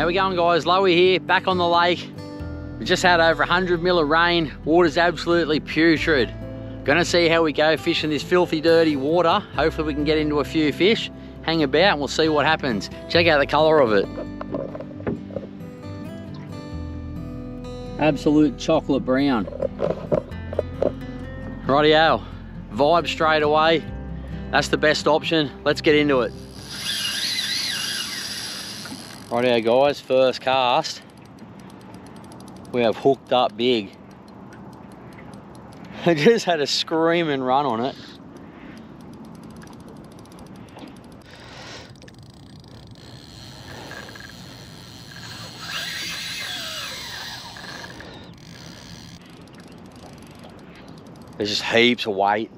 How we going, guys? Lowy here, back on the lake. We just had over 100 mil of rain. Water's absolutely putrid. Gonna see how we go fishing this filthy, dirty water. Hopefully we can get into a few fish, hang about, and we'll see what happens. Check out the color of it. Absolute chocolate brown. Rightio, vibe straight away. That's the best option. Let's get into it. Rightio guys, first cast. We have hooked up big. I just had a screaming run on it. There's just heaps of weight.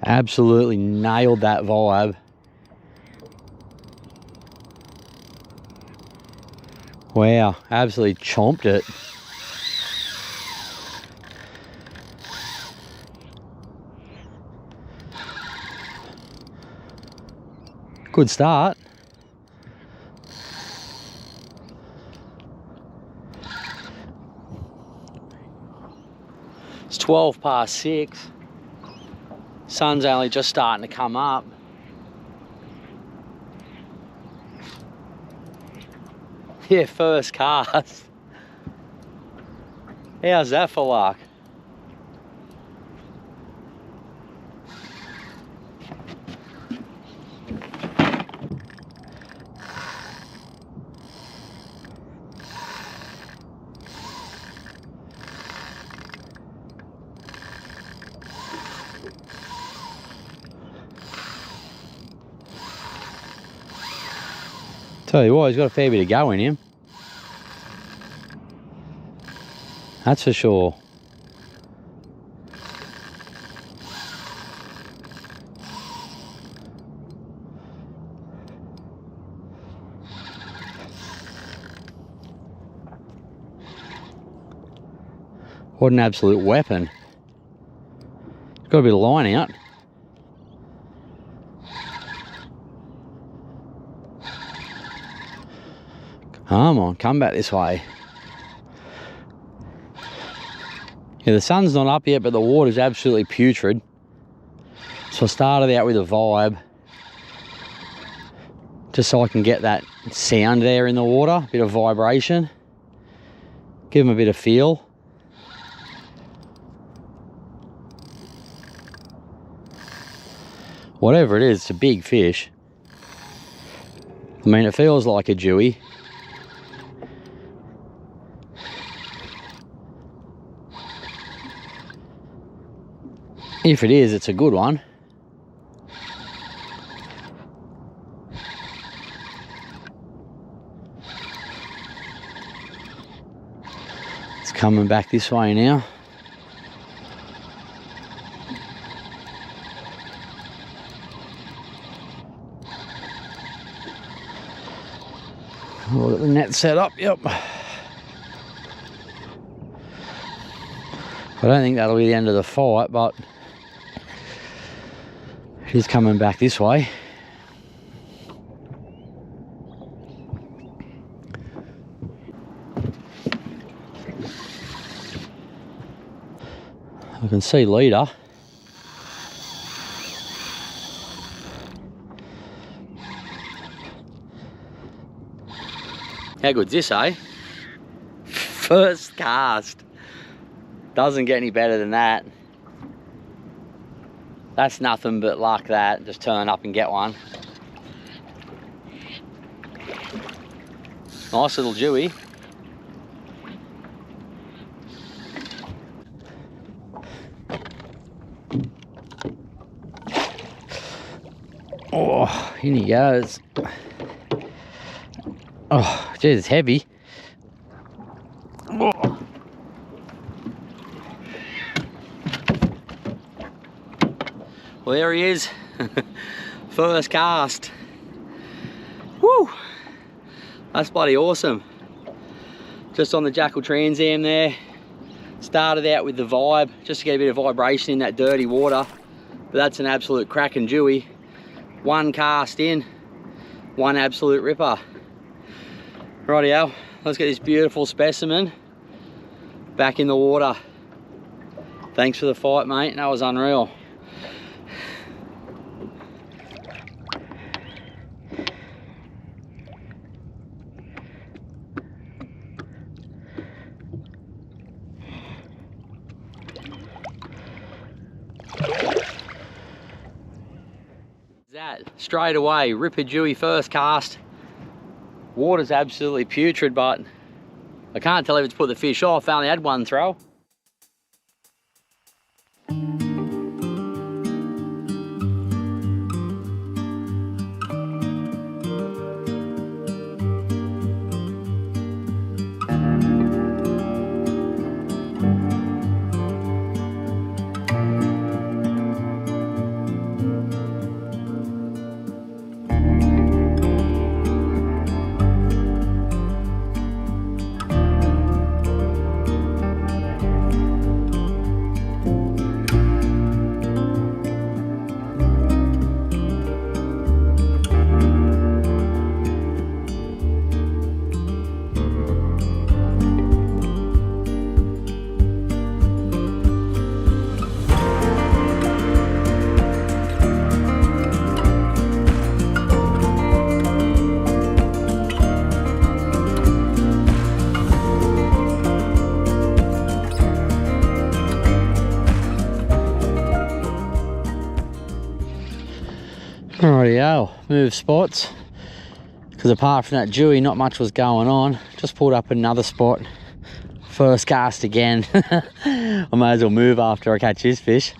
Absolutely nailed that vibe. Wow, absolutely chomped it. Good start. It's 12 past 6. Sun's only just starting to come up. Yeah, first cast. How's that for luck? Tell you what, he's got a fair bit of go in him. That's for sure. What an absolute weapon. He's got a bit of line out. Come on, come back this way. Yeah, the sun's not up yet, but the water's absolutely putrid. So I started out with a vibe, just so I can get that sound there in the water, a bit of vibration, give them a bit of feel. Whatever it is, it's a big fish. I mean, it feels like a jewie. If it is, it's a good one. It's coming back this way now. We'll get the net set up, yep. I don't think that'll be the end of the fight, but he's coming back this way. I can see leader. How good's this, eh? First cast. Doesn't get any better than that. That's nothing but luck, that. Just turn up and get one. Nice little jewie. Oh, in he goes. Oh, geez, it's heavy. Oh. Well, there he is. First cast. Woo! That's bloody awesome. Just on the Jackal Trans Am there. Started out with the vibe, just to get a bit of vibration in that dirty water. But that's an absolute cracking jewie. One cast in. One absolute ripper. Rightio, let's get this beautiful specimen back in the water. Thanks for the fight, mate. That was unreal. That straight away, ripper dewy first cast. Water's absolutely putrid, but I can't tell if it's put the fish off. I only had one throw. Rightio, move spots, because apart from that dewy not much was going on. Just pulled up another spot, first cast again. I may as well move after I catch this fish,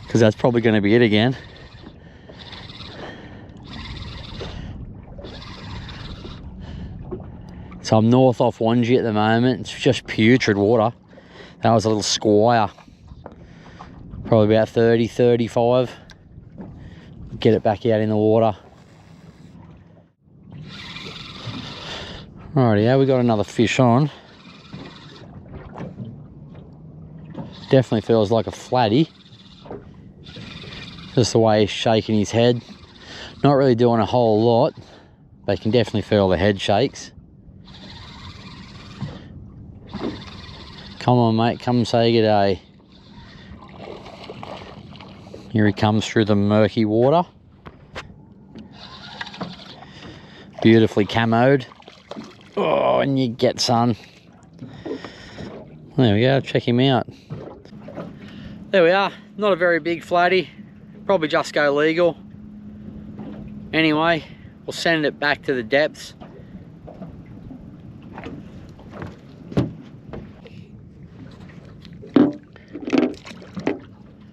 because that's probably going to be it again. So I'm north off Wangi at the moment. It's just putrid water. That was a little squire, probably about 30, 35. Get it back out in the water. Rightio, we got another fish on. Definitely feels like a flatty. Just the way he's shaking his head. Not really doing a whole lot, but you can definitely feel the head shakes. Come on, mate, come say good day. Here he comes through the murky water. Beautifully camoed. Oh, and you get son. There we go, check him out. There we are, not a very big flatty. Probably just go legal. Anyway, we'll send it back to the depths.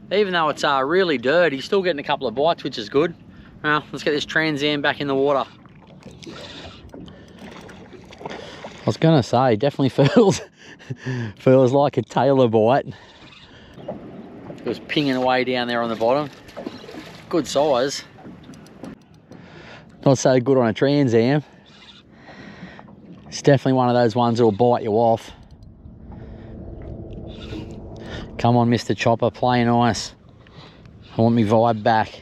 Even though it's really dirty, still getting a couple of bites, which is good. Well, let's get this Trans Am back in the water. I was gonna say, definitely feels like a tailor bite. It was pinging away down there on the bottom. Good size. Not so good on a Trans Am. It's definitely one of those ones that'll bite you off. Come on, Mr. Chopper, play nice. I want me vibe back.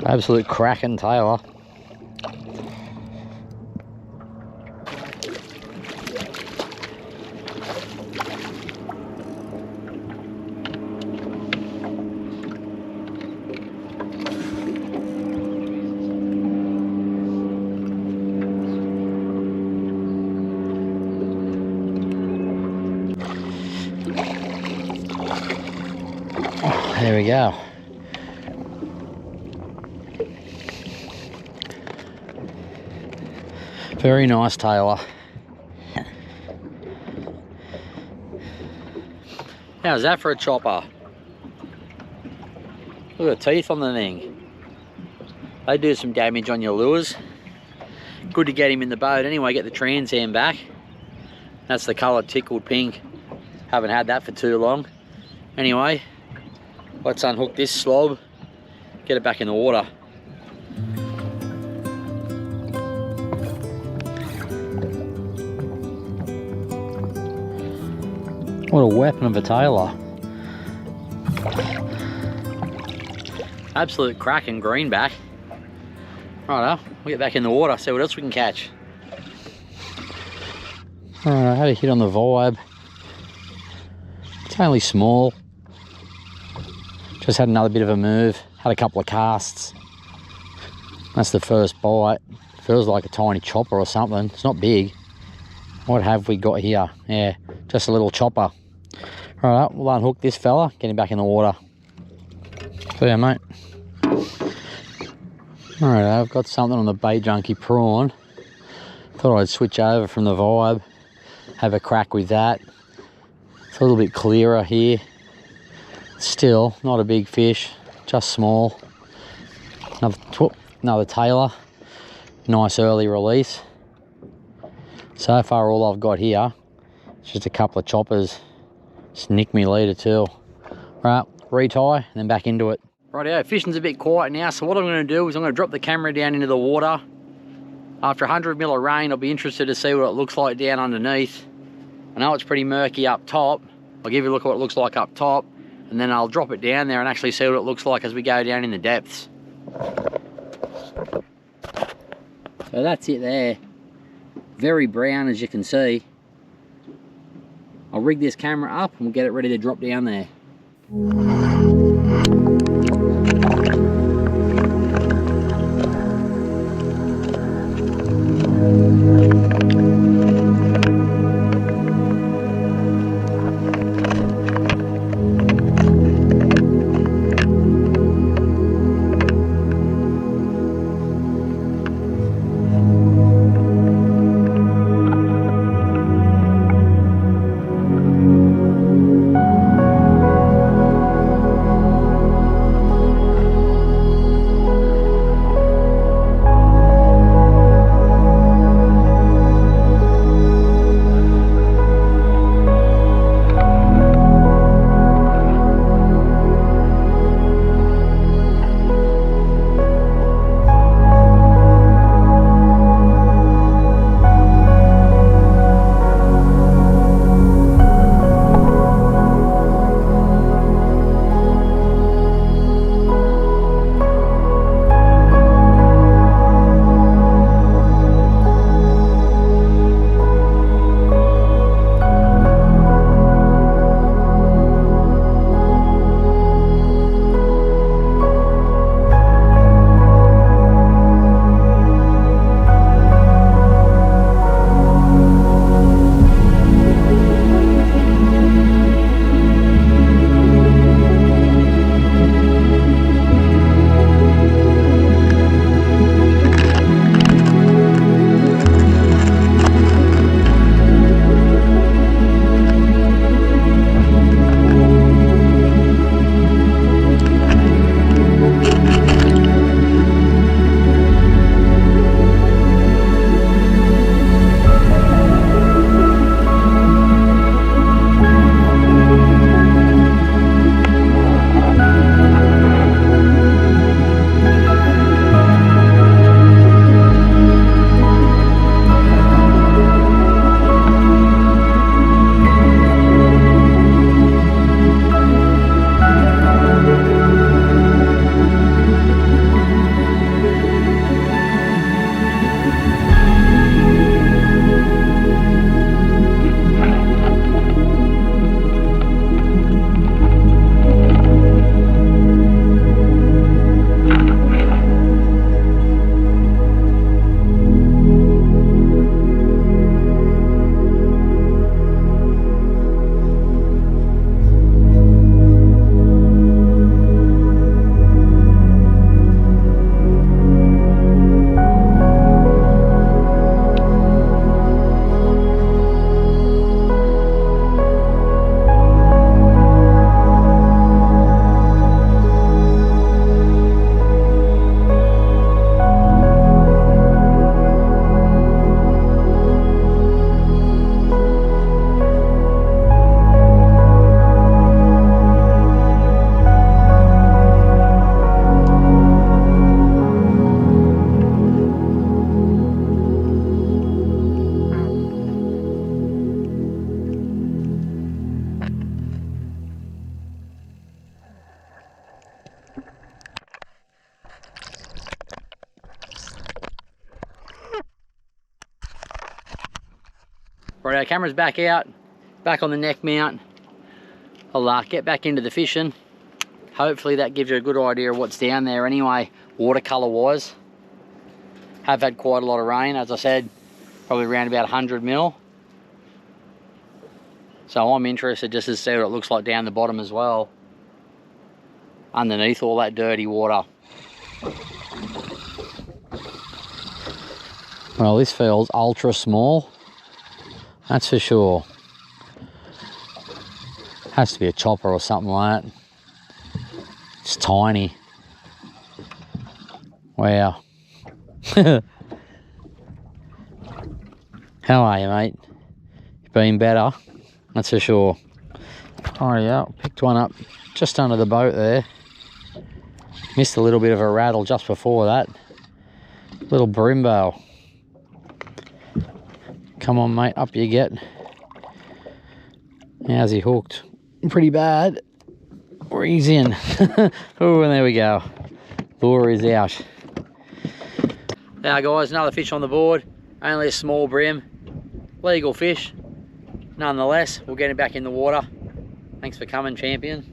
Absolute cracking tailor. There we go. Very nice tailor. How's that for a chopper? Look at the teeth on the thing. They do some damage on your lures. Good to get him in the boat anyway, get the Trans Am back. That's the colour tickled pink. Haven't had that for too long. Anyway, let's unhook this slob, get it back in the water. weapon of a tailor. Absolute cracking greenback. Righto, we'll get back in the water, see what else we can catch. Alright, I had a hit on the vibe. It's only small. Just had another bit of a move. Had a couple of casts. That's the first bite. Feels like a tiny chopper or something. It's not big. What have we got here? Yeah, just a little chopper. Alright, we'll unhook this fella, get him back in the water. So yeah, mate. Alright, I've got something on the Bait Junkie prawn. Thought I'd switch over from the vibe. Have a crack with that. It's a little bit clearer here. Still, not a big fish, just small. Another tailor. Nice early release. So far all I've got here is just a couple of choppers. Just nick me leader too. Right, retie and then back into it. Rightio, fishing's a bit quiet now, so what I'm going to do is I'm going to drop the camera down into the water. After 100 mil of rain, I'll be interested to see what it looks like down underneath. I know it's pretty murky up top. I'll give you a look at what it looks like up top, and then I'll drop it down there and actually see what it looks like as we go down in the depths. So that's it there. Very brown, as you can see. I'll rig this camera up and we'll get it ready to drop down there. Right, our camera's back out, back on the neck mount. I'll get back into the fishing. Hopefully that gives you a good idea of what's down there anyway, watercolour wise. Have had quite a lot of rain, as I said, probably around about 100 mil. So I'm interested just to see what it looks like down the bottom as well, underneath all that dirty water. Well, this feels ultra small, that's for sure. Has to be a chopper or something like that. It's tiny. Wow. How are you, mate? You've been better, that's for sure. Oh yeah, picked one up just under the boat there. Missed a little bit of a rattle just before that. Little brimbo. Come on, mate, up you get. How's he hooked? Pretty bad. Or he's in. Oh, and there we go. Lure is out. Now guys, another fish on the board. Only a small brim. Legal fish. Nonetheless, we'll get him back in the water. Thanks for coming, champion.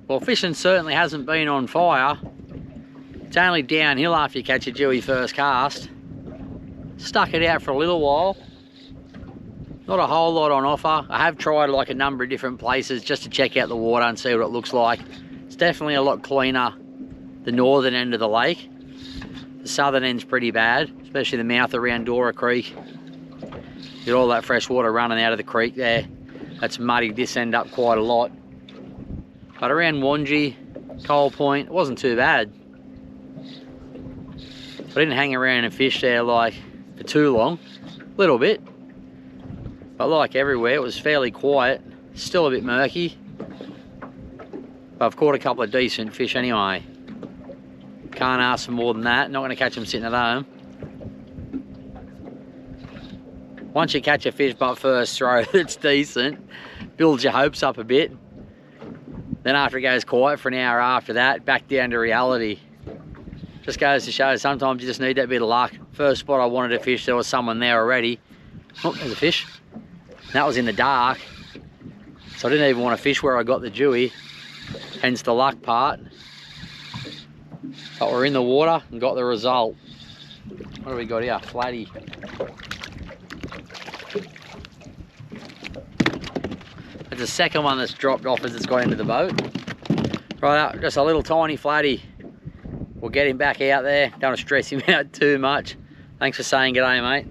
Well, fishing certainly hasn't been on fire. It's only downhill after you catch a dewy first cast. Stuck it out for a little while. Not a whole lot on offer. I have tried like a number of different places just to check out the water and see what it looks like. It's definitely a lot cleaner the northern end of the lake. The southern end's pretty bad, especially the mouth around Dora Creek. Get all that fresh water running out of the creek there. That's muddied this end up quite a lot. But around Wangi, Coal Point, it wasn't too bad. I didn't hang around and fish there like for too long, a little bit. But like everywhere, it was fairly quiet, still a bit murky. But I've caught a couple of decent fish anyway. Can't ask for more than that, not gonna catch them sitting at home. Once you catch a fish but first throw that's decent, builds your hopes up a bit. Then after it goes quiet for an hour after that, back down to reality. Just goes to show sometimes you just need that bit of luck. First spot I wanted to fish, there was someone there already. Oh, there's a fish. That was in the dark. So I didn't even want to fish where I got the dewy, hence the luck part. But we're in the water and got the result. What do we got here? Flatty. It's the second one that's dropped off as it's got into the boat. Right, just a little tiny flatty. We'll get him back out there. Don't want to stress him out too much. Thanks for saying g'day, mate.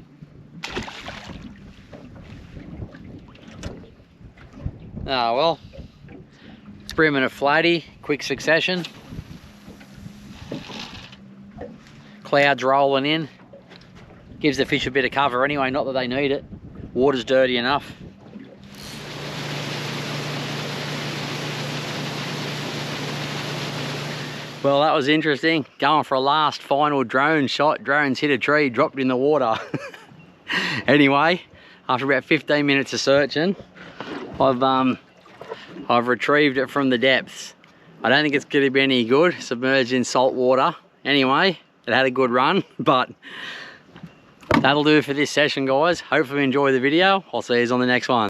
Ah, well, it's brim and a flatty, quick succession. Clouds rolling in. Gives the fish a bit of cover anyway, not that they need it. Water's dirty enough. Well, that was interesting. Going for a last final drone shot. Drones hit a tree, dropped in the water. Anyway, after about 15 minutes of searching, I've retrieved it from the depths. I don't think it's going to be any good, submerged in salt water. Anyway, it had a good run, but that'll do for this session, guys. Hopefully you enjoy the video. I'll see you on the next one.